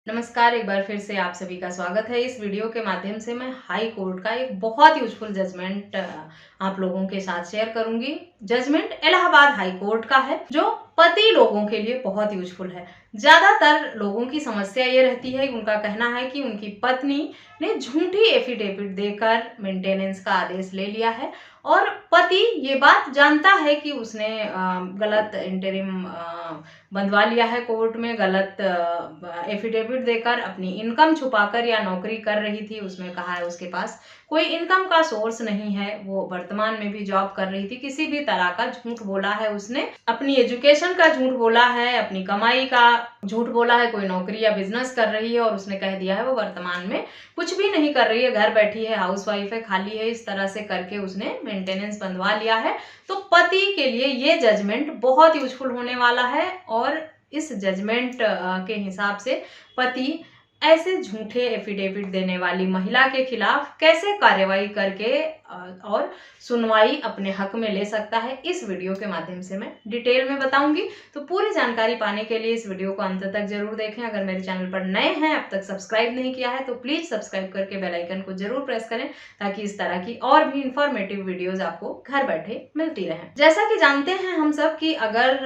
नमस्कार, एक बार फिर से आप सभी का स्वागत है। इस वीडियो के माध्यम से मैं हाई कोर्ट का एक बहुत यूज़फुल जजमेंट आप लोगों के साथ शेयर करूंगी। जजमेंट इलाहाबाद हाई कोर्ट का है, जो पति लोगों के लिए बहुत यूज़फुल है। ज़्यादातर लोगों की समस्या ये रहती है, उनका कहना है कि उनकी पत्नी ने झूठी एफिडेविट देकर मेंटेनेंस का आदेश ले लिया है और पति ये बात जानता है कि उसने गलत इंटरिम बंधवा लिया है कोर्ट में, गलत एफिडेविट देकर अपनी इनकम छुपाकर, या नौकरी कर रही थी उसमें कहा है उसके पास कोई इनकम का सोर्स नहीं है, वो वर्तमान में भी जॉब कर रही थी, किसी भी तरह का झूठ बोला है उसने, अपनी एजुकेशन का झूठ बोला है, अपनी कमाई का झूठ बोला है, कोई नौकरी या बिजनेस कर रही है और उसने कह दिया है वो वर्तमान में कुछ भी नहीं कर रही है, घर बैठी है, हाउसवाइफ है, खाली है, इस तरह से करके उसने मेंटेनेंस बंधवा लिया है। तो पति के लिए ये जजमेंट बहुत यूजफुल होने वाला है और इस जजमेंट के हिसाब से पति ऐसे झूठे एफिडेविट देने वाली महिला के खिलाफ कैसे कार्रवाई करके और सुनवाई अपने हक में ले सकता है, इस वीडियो के माध्यम से मैं डिटेल में बताऊंगी। तो पूरी जानकारी पाने के लिए इस वीडियो को अंत तक जरूर देखें। अगर मेरे चैनल पर नए हैं, अब तक सब्सक्राइब नहीं किया है, तो प्लीज सब्सक्राइब करके बेल आइकन को जरूर प्रेस करें, ताकि इस तरह की और भी इंफॉर्मेटिव वीडियोज आपको घर बैठे मिलती रहे। जैसा कि जानते हैं हम सब कि अगर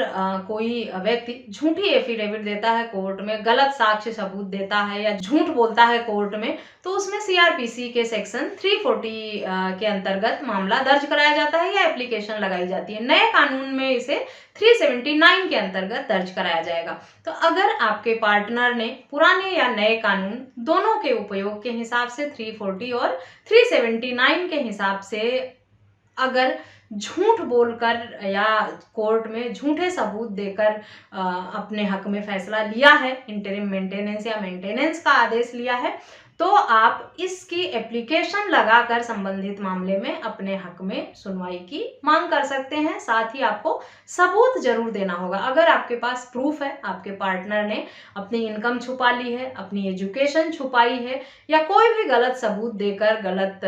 कोई व्यक्ति झूठी एफिडेविट देता है कोर्ट में, गलत साक्ष्य सबूत देता है या झूठ बोलता है कोर्ट में, तो उसमें सीआरपीसी के सेक्शन 340 के अंतर्गत मामला दर्ज कराया जाता है या एप्लीकेशन लगाई जाती है। नए कानून में इसे 379 के अंतर्गत दर्ज कराया जाएगा। तो अगर आपके पार्टनर ने पुराने या नए कानून दोनों के उपयोग के हिसाब से 340 और 379 के हिसाब से अगर झूठ बोलकर या कोर्ट में झूठे सबूत देकर अपने हक में फैसला लिया है, इंटरिम मेंटेनेंस या मेंटेनेंस का आदेश लिया है, तो आप इसकी एप्लीकेशन लगाकर संबंधित मामले में अपने हक में सुनवाई की मांग कर सकते हैं। साथ ही आपको सबूत जरूर देना होगा। अगर आपके पास प्रूफ है, आपके पार्टनर ने अपनी इनकम छुपा ली है, अपनी एजुकेशन छुपाई है, या कोई भी गलत सबूत देकर, गलत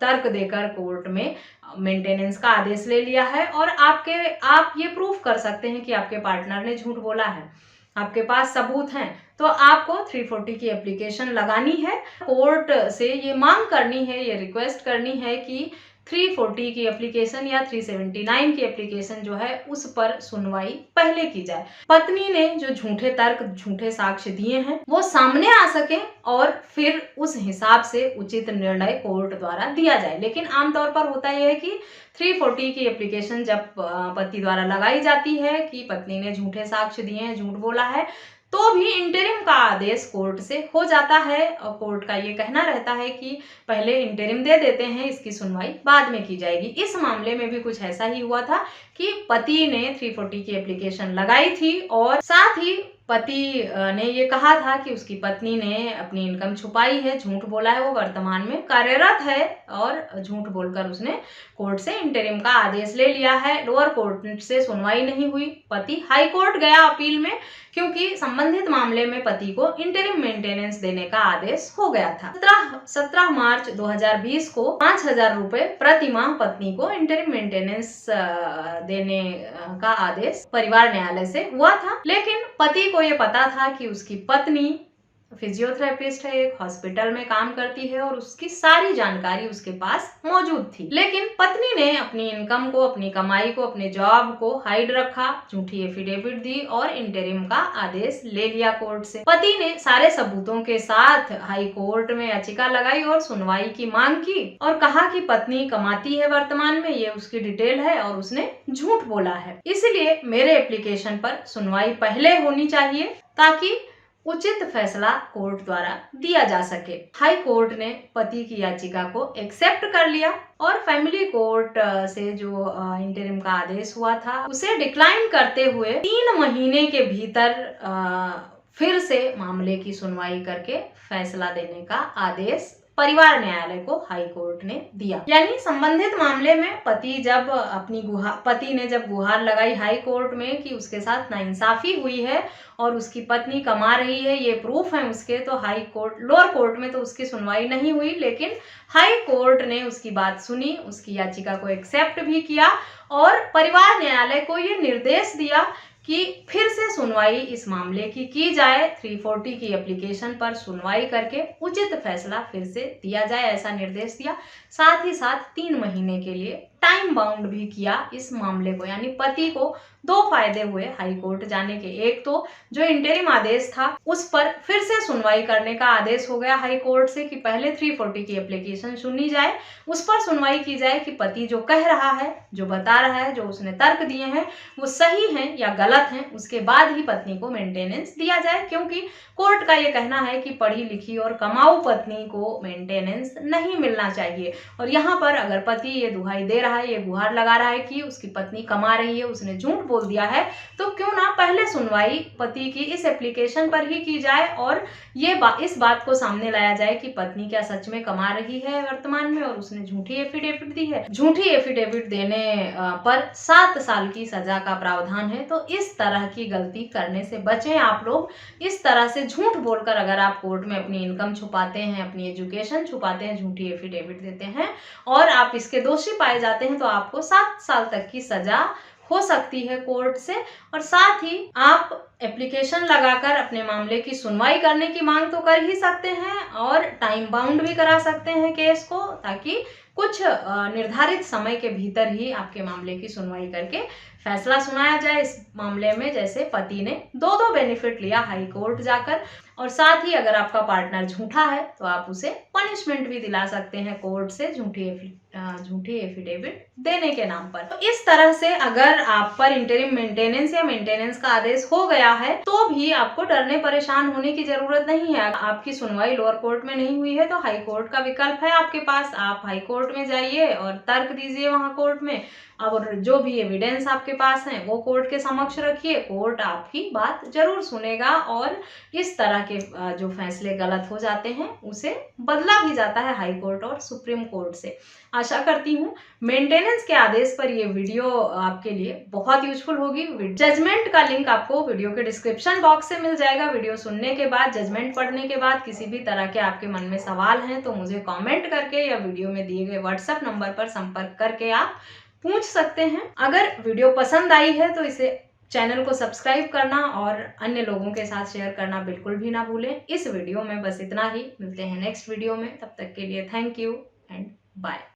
तर्क देकर कोर्ट में मेंटेनेंस का आदेश ले लिया है और आप ये प्रूफ कर सकते हैं कि आपके पार्टनर ने झूठ बोला है, आपके पास सबूत हैं, तो आपको 340 की एप्लीकेशन लगानी है। कोर्ट से ये मांग करनी है, ये रिक्वेस्ट करनी है कि 340 की एप्लीकेशन या 379 की एप्लीकेशन जो है उस पर सुनवाई पहले की जाए। पत्नी ने जो झूठे तर्क, झूठे साक्ष्य दिए हैं वो सामने आ सके और फिर उस हिसाब से उचित निर्णय कोर्ट द्वारा दिया जाए। लेकिन आमतौर पर होता यह है कि 340 की एप्लीकेशन जब पति द्वारा लगाई जाती है कि पत्नी ने झूठे साक्ष्य दिए हैं, झूठ बोला है, तो भी इंटरिम का आदेश कोर्ट से हो जाता है और कोर्ट का ये कहना रहता है कि पहले इंटरिम दे देते हैं, इसकी सुनवाई बाद में की जाएगी। इस मामले में भी कुछ ऐसा ही हुआ था कि पति ने 340 की एप्लीकेशन लगाई थी और साथ ही पति ने ये कहा था कि उसकी पत्नी ने अपनी इनकम छुपाई है, झूठ बोला है, वो वर्तमान में कार्यरत है और झूठ बोलकर उसने कोर्ट से इंटरिम का आदेश ले लिया है। लोअर कोर्ट से सुनवाई नहीं हुई, पति हाई कोर्ट गया अपील में, क्योंकि संबंधित मामले में पति को इंटरिम मेंटेनेंस देने का आदेश हो गया था। 17 मार्च 2020 को 5,000 रुपए प्रति माह पत्नी को इंटरिम मेंटेनेंस देने का आदेश परिवार न्यायालय से हुआ था। लेकिन पति को ये पता था कि उसकी पत्नी फिजियोथेरेपिस्ट है, एक हॉस्पिटल में काम करती है और उसकी सारी जानकारी उसके पास मौजूद थी। लेकिन पत्नी ने अपनी इनकम को, अपनी कमाई को, अपने जॉब को हाइड रखा, झूठी एफिडेविट दी और इंटरिम का आदेश ले लिया कोर्ट से। पति ने सारे सबूतों के साथ हाई कोर्ट में याचिका लगाई और सुनवाई की मांग की और कहा कि पत्नी कमाती है वर्तमान में, ये उसकी डिटेल है और उसने झूठ बोला है, इसलिए मेरे एप्लीकेशन पर सुनवाई पहले होनी चाहिए ताकि उचित फैसला कोर्ट द्वारा दिया जा सके। हाई कोर्ट ने पति की याचिका को एक्सेप्ट कर लिया और फैमिली कोर्ट से जो इंटरिम का आदेश हुआ था उसे डिक्लाइन करते हुए 3 महीने के भीतर फिर से मामले की सुनवाई करके फैसला देने का आदेश परिवार न्यायालय को हाई कोर्ट ने दिया। यानी संबंधित मामले में पति ने जब गुहार लगाई हाई कोर्ट में कि उसके साथ नाइंसाफी हुई है और उसकी पत्नी कमा रही है, ये प्रूफ है उसके, तो लोअर कोर्ट में तो उसकी सुनवाई नहीं हुई, लेकिन हाई कोर्ट ने उसकी बात सुनी, उसकी याचिका को एक्सेप्ट भी किया और परिवार न्यायालय को ये निर्देश दिया कि फिर से सुनवाई इस मामले की जाए, 340 की एप्लीकेशन पर सुनवाई करके उचित फैसला फिर से दिया जाए, ऐसा निर्देश दिया। साथ ही साथ 3 महीने के लिए टाइम बाउंड भी किया इस मामले को। यानी पति को 2 फायदे हुए हाई कोर्ट जाने के। एक तो जो इंटरिम आदेश था उस पर फिर से सुनवाई करने का आदेश हो गया हाई कोर्ट से कि पहले 340 की एप्लीकेशन सुनी जाए, उस पर सुनवाई की जाए कि पति जो कह रहा है, जो बता रहा है, जो उसने तर्क दिए हैं वो सही हैं या गलत हैं, उसके बाद ही पत्नी को मेंटेनेंस दिया जाए। क्योंकि कोर्ट का ये कहना है कि पढ़ी लिखी और कमाऊ पत्नी को मेंटेनेंस नहीं मिलना चाहिए। और यहाँ पर अगर पति ये दुहाई दे रहा है, ये गुहार लगा रहा है कि उसकी पत्नी कमा रही है, उसने झूठ बोल दिया है, तो क्यों ना पहले सुनवाई पति की इस एप्लीकेशन पर ही की जाए और इस बात को सामने लाया जाए कि पत्नी क्या सच में कमा रही है वर्तमान में और उसने झूठी एफिडेविट दी है। झूठी एफिडेविट देने पर 7 साल की सजा का प्रावधान है। तो इस तरह की गलती करने से बचें आप लोग। इस तरह से झूठ बोलकर अगर आप कोर्ट में अपनी इनकम छुपाते हैं, अपनी एजुकेशन छुपाते हैं, झूठी एफिडेविट देते हैं और आप इसके दोषी पाए जाते हैं, तो आपको 7 साल तक की सजा हो सकती है कोर्ट से। और साथ ही आप एप्लीकेशन लगाकर अपने मामले की सुनवाई करने की मांग तो कर ही सकते हैं और टाइम बाउंड भी करा सकते हैं केस को, ताकि कुछ निर्धारित समय के भीतर ही आपके मामले की सुनवाई करके फैसला सुनाया जाए इस मामले में। जैसे पति ने 2 बेनिफिट लिया हाई कोर्ट जाकर। और साथ ही अगर आपका पार्टनर झूठा है तो आप उसे पनिशमेंट भी दिला सकते हैं कोर्ट से झूठी एफिडेविट देने के नाम पर। तो इस तरह से अगर आप पर इंटरिम मेंटेनेंस या मेंटेनेंस का आदेश हो गया है तो भी आपको डरने परेशान होने की जरूरत नहीं है। आपकी सुनवाई लोअर कोर्ट में नहीं हुई है तो हाई कोर्ट का विकल्प है आपके पास। आप हाई कोर्ट में जाइए और तर्क दीजिए वहां कोर्ट में। अब जो भी एविडेंस आपके पास है वो कोर्ट के समक्ष रखिए, कोर्ट आपकी बात जरूर सुनेगा और इस तरह के जो फैसले गलत हो जाते हैं उसे बदला भी जाता है हाई कोर्ट और सुप्रीम कोर्ट से। आशा करती हूँ मेंटेनेंस के आदेश पर ये वीडियो आपके लिए बहुत यूजफुल होगी। जजमेंट का लिंक आपको वीडियो के डिस्क्रिप्शन बॉक्स से मिल जाएगा। वीडियो सुनने के बाद, जजमेंट पढ़ने के बाद किसी भी तरह के आपके मन में सवाल हैं तो मुझे कमेंट करके या वीडियो में दिए गए व्हाट्सएप नंबर पर संपर्क करके आप पूछ सकते हैं। अगर वीडियो पसंद आई है तो इसे चैनल को सब्सक्राइब करना और अन्य लोगों के साथ शेयर करना बिल्कुल भी ना भूलें। इस वीडियो में बस इतना ही। मिलते हैं नेक्स्ट वीडियो में, तब तक के लिए थैंक यू एंड बाय।